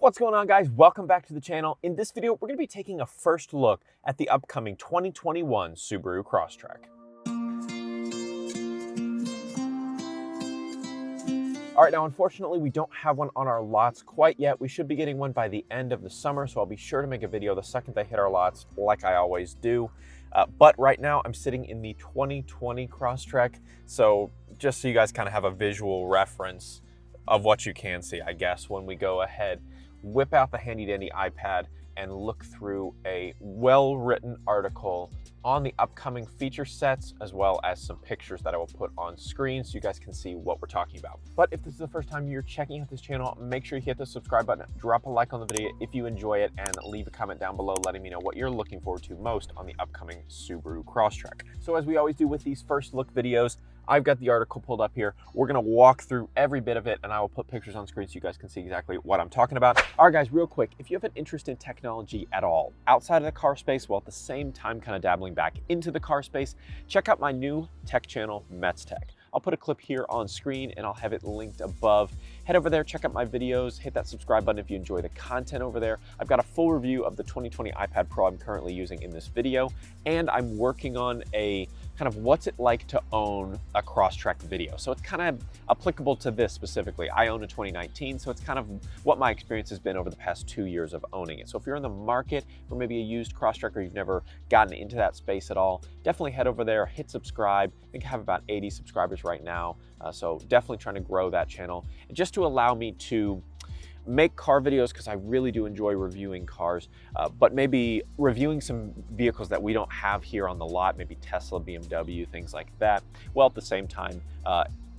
What's going on, guys? Welcome back to the channel. In this video, we're going to be taking a first look at the upcoming 2021 Subaru Crosstrek. All right, now unfortunately we don't have one on our lots quite yet. We should be getting one by the end of the summer, so I'll be sure to make a video the second they hit our lots, like I always do. But right now I'm sitting in the 2020 Crosstrek, so just so you guys kind of have a visual reference of what you can see, I guess, when we go ahead, whip out the handy dandy iPad and look through a well-written article on the upcoming feature sets, as well as some pictures that I will put on screen so you guys can see what we're talking about. But if this is the first time you're checking out this channel, make sure you hit the subscribe button, drop a like on the video if you enjoy it, and leave a comment down below letting me know what you're looking forward to most on the upcoming Subaru Crosstrek. So as we always do with these first look videos, I've got the article pulled up here. We're gonna walk through every bit of it, and I will put pictures on screen so you guys can see exactly what I'm talking about. All right, guys, real quick, if you have an interest in technology at all, outside of the car space, while at the same time kind of dabbling back into the car space, check out my new tech channel, Mets Tech. I'll put a clip here on screen and I'll have it linked above. Head over there, check out my videos, hit that subscribe button if you enjoy the content over there. I've got a full review of the 2020 iPad Pro I'm currently using in this video, and I'm working on a kind of what's it like to own a Crosstrek video. So it's kind of applicable to this specifically. I own a 2019, so it's kind of what my experience has been over the past 2 years of owning it. So if you're in the market for maybe a used Crosstrek, or you've never gotten into that space at all, definitely head over there, hit subscribe. I think I have about 80 subscribers right now. So definitely trying to grow that channel, and just to allow me to make car videos, because I really do enjoy reviewing cars, but maybe reviewing some vehicles that we don't have here on the lot, maybe Tesla, BMW, things like that, while at the same time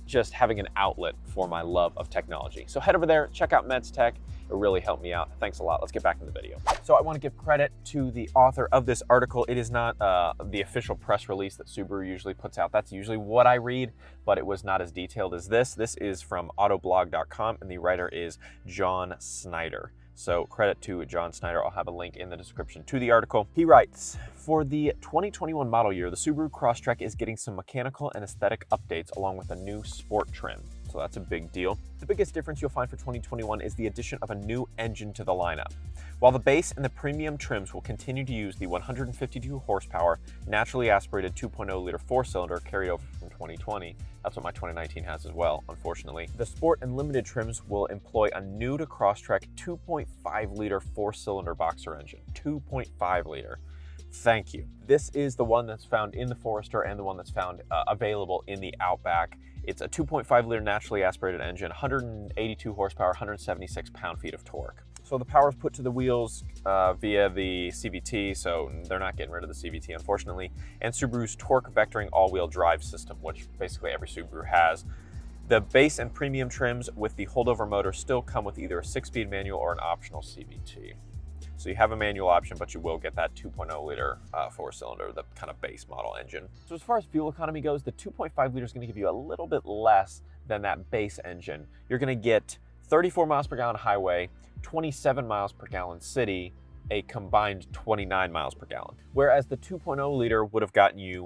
just having an outlet for my love of technology. So head over there, check out Mets Tech. It really helped me out. Thanks a lot. Let's get back in the video. So I want to give credit to the author of this article. It is not the official press release that Subaru usually puts out. That's usually what I read, but it was not as detailed as this. This is from autoblog.com, and the writer is John Snyder. So credit to John Snyder. I'll have a link in the description to the article. He writes, for the 2021 model year, the Subaru Crosstrek is getting some mechanical and aesthetic updates along with a new sport trim. So that's a big deal. The biggest difference you'll find for 2021 is the addition of a new engine to the lineup. While the base and the premium trims will continue to use the 152 horsepower, naturally aspirated 2.0-liter four-cylinder carried over from 2020, that's what my 2019 has as well, unfortunately. The Sport and Limited trims will employ a new-to-Crosstrek 2.5-liter four-cylinder boxer engine. 2.5-liter. Thank you. This is the one that's found in the Forester and the one that's found available in the Outback. It's a 2.5-liter naturally aspirated engine, 182 horsepower, 176 pound-feet of torque. So the power is put to the wheels via the CVT, so they're not getting rid of the CVT, unfortunately, and Subaru's torque vectoring all-wheel drive system, which basically every Subaru has. The base and premium trims with the holdover motor still come with either a 6-speed manual or an optional CVT. So you have a manual option, but you will get that 2.0-liter four-cylinder, the kind of base model engine. So as far as fuel economy goes, the 2.5-liter is going to give you a little bit less than that base engine. You're going to get 34 miles per gallon highway, 27 miles per gallon city, a combined 29 miles per gallon. Whereas the 2.0-liter would have gotten you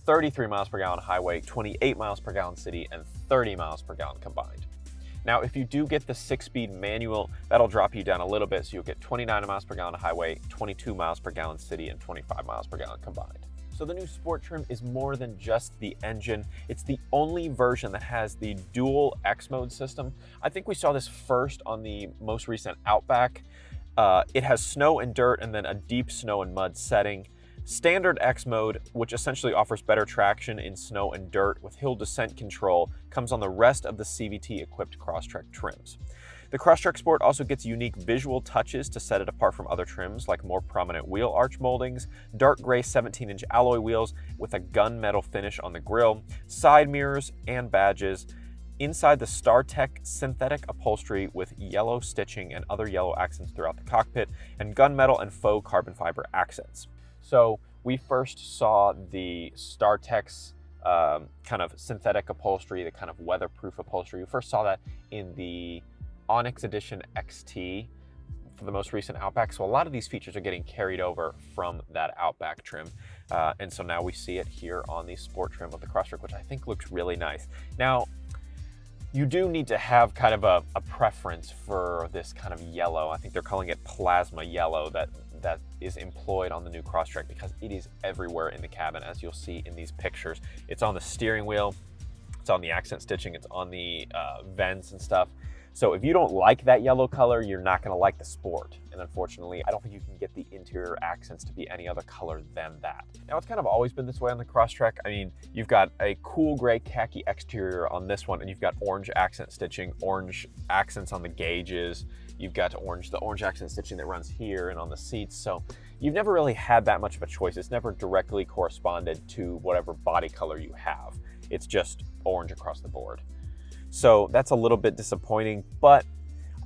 33 miles per gallon highway, 28 miles per gallon city, and 30 miles per gallon combined. Now, if you do get the 6-speed manual, that'll drop you down a little bit, so you'll get 29 miles per gallon highway, 22 miles per gallon city, and 25 miles per gallon combined. So the new sport trim is more than just the engine. It's the only version that has the dual X mode system. I think we saw this first on the most recent Outback. It has snow and dirt, and then a deep snow and mud setting. Standard X mode, which essentially offers better traction in snow and dirt with hill descent control, comes on the rest of the CVT-equipped Crosstrek trims. The Crosstrek Sport also gets unique visual touches to set it apart from other trims, like more prominent wheel arch moldings, dark gray 17-inch alloy wheels with a gunmetal finish on the grille, side mirrors and badges. Inside, the StarTech synthetic upholstery with yellow stitching and other yellow accents throughout the cockpit, and gunmetal and faux carbon fiber accents. So we first saw the StarTech's kind of synthetic upholstery, the kind of weatherproof upholstery. We first saw that in the Onyx Edition XT for the most recent Outback. So a lot of these features are getting carried over from that Outback trim. And so now we see it here on the Sport trim of the Crosstrek, which I think looks really nice. Now, You do need to have kind of a preference for this kind of yellow. I think they're calling it plasma yellow that is employed on the new Crosstrek, because it is everywhere in the cabin, as you'll see in these pictures. It's on the steering wheel, it's on the accent stitching, it's on the vents and stuff. So if you don't like that yellow color, you're not gonna like the Sport. And unfortunately, I don't think you can get the interior accents to be any other color than that. Now, it's kind of always been this way on the Crosstrek. I mean, you've got a cool gray khaki exterior on this one, and you've got orange accent stitching, orange accents on the gauges. You've got the orange accent stitching that runs here and on the seats. So you've never really had that much of a choice. It's never directly corresponded to whatever body color you have. It's just orange across the board. So that's a little bit disappointing, but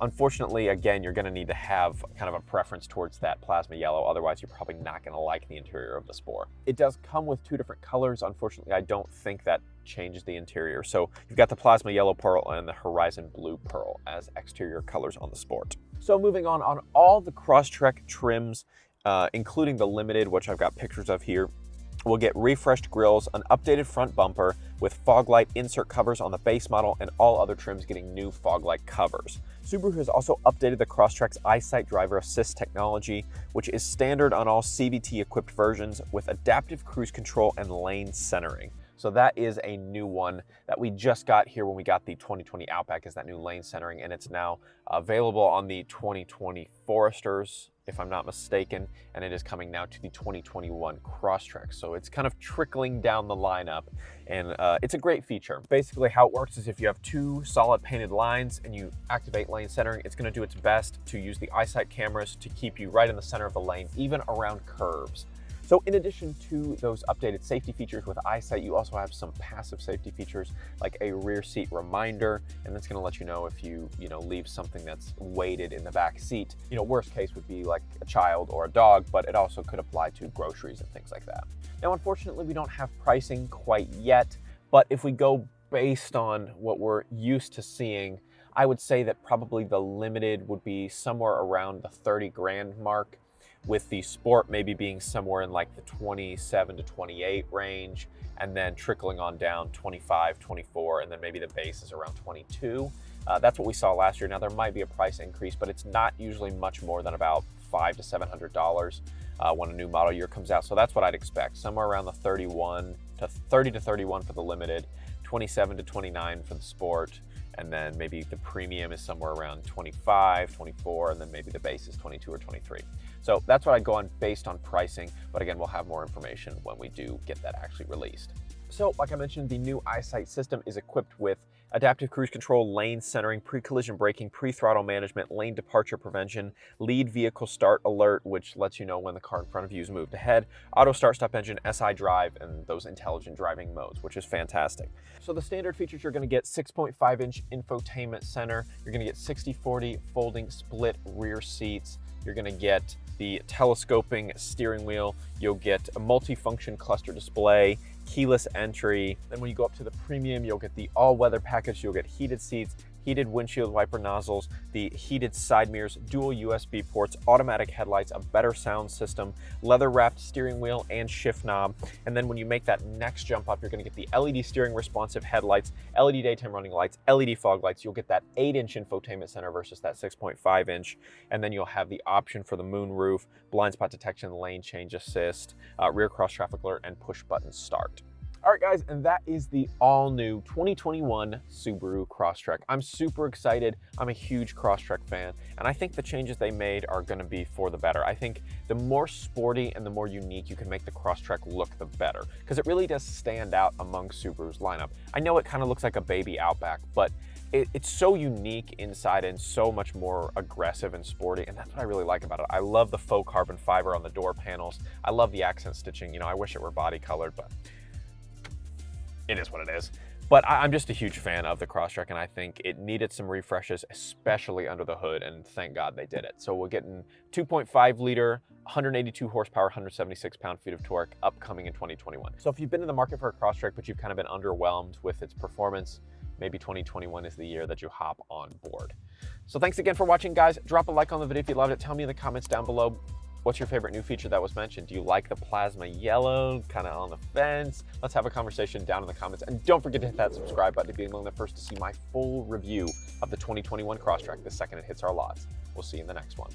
unfortunately, again, you're gonna need to have kind of a preference towards that plasma yellow. Otherwise, you're probably not gonna like the interior of the Sport. It does come with two different colors. Unfortunately, I don't think that changes the interior. So you've got the plasma yellow pearl and the horizon blue pearl as exterior colors on the Sport. So moving on all the Crosstrek trims, including the Limited, which I've got pictures of here, we'll get refreshed grills, an updated front bumper with fog light insert covers on the base model, and all other trims getting new fog light covers. Subaru has also updated the Crosstrek's EyeSight driver assist technology, which is standard on all CVT equipped versions, with adaptive cruise control and lane centering. So that is a new one that we just got here when we got the 2020 Outback, is that new lane centering, and it's now available on the 2020 Foresters, if I'm not mistaken, and it is coming now to the 2021 Crosstrek. So it's kind of trickling down the lineup, and it's a great feature. Basically how it works is if you have two solid painted lines and you activate lane centering, it's gonna do its best to use the EyeSight cameras to keep you right in the center of the lane, even around curves. So in addition to those updated safety features with EyeSight, you also have some passive safety features like a rear seat reminder, and that's gonna let you know if you leave something that's weighted in the back seat. Worst case would be like a child or a dog, but it also could apply to groceries and things like that. Now, unfortunately, we don't have pricing quite yet, but if we go based on what we're used to seeing, I would say that probably the Limited would be somewhere around the 30 grand mark, with the Sport maybe being somewhere in like the 27 to 28 range, and then trickling on down 25, 24, and then maybe the base is around 22. That's what we saw last year. Now, there might be a price increase, but it's not usually much more than about $500 to $700 when a new model year comes out. So that's what I'd expect, somewhere around the 30 to 31 for the Limited, 27 to 29 for the Sport, and then maybe the premium is somewhere around 25, 24, and then maybe the base is 22 or 23. So that's what I'd go on based on pricing, but again, we'll have more information when we do get that actually released. So like I mentioned, the new EyeSight system is equipped with adaptive cruise control, lane centering, pre-collision braking, pre-throttle management, lane departure prevention, lead vehicle start alert, which lets you know when the car in front of you is moved ahead, auto start stop engine, SI drive, and those intelligent driving modes, which is fantastic. So the standard features, you're gonna get 6.5-inch infotainment center, you're gonna get 60/40 folding split rear seats, you're gonna get the telescoping steering wheel, you'll get a multi-function cluster display, keyless entry. Then when you go up to the premium, you'll get the all-weather package, you'll get heated seats, heated windshield wiper nozzles, the heated side mirrors, dual USB ports, automatic headlights, a better sound system, leather-wrapped steering wheel and shift knob. And then when you make that next jump up, you're gonna get the LED steering responsive headlights, LED daytime running lights, LED fog lights. You'll get that 8-inch infotainment center versus that 6.5-inch. And then you'll have the option for the moonroof, blind spot detection, lane change assist, rear cross traffic alert, and push button start. All right, guys, and that is the all-new 2021 Subaru Crosstrek. I'm super excited. I'm a huge Crosstrek fan, and I think the changes they made are gonna be for the better. I think the more sporty and the more unique you can make the Crosstrek look, the better, because it really does stand out among Subaru's lineup. I know it kind of looks like a baby Outback, but it's so unique inside and so much more aggressive and sporty, and that's what I really like about it. I love the faux carbon fiber on the door panels. I love the accent stitching. I wish it were body colored, but it is what it is. But I'm just a huge fan of the Crosstrek, and I think it needed some refreshes, especially under the hood, and thank God they did it. So we're getting 2.5 liter, 182 horsepower, 176 pound-feet of torque upcoming in 2021. So if you've been in the market for a Crosstrek, but you've kind of been underwhelmed with its performance, maybe 2021 is the year that you hop on board. So thanks again for watching, guys. Drop a like on the video if you loved it. Tell me in the comments down below What's your favorite new feature that was mentioned? Do you like the plasma yellow, kind of on the fence? Let's have a conversation down in the comments. And don't forget to hit that subscribe button to be among the first to see my full review of the 2021 Crosstrek the second it hits our lots. We'll see you in the next one.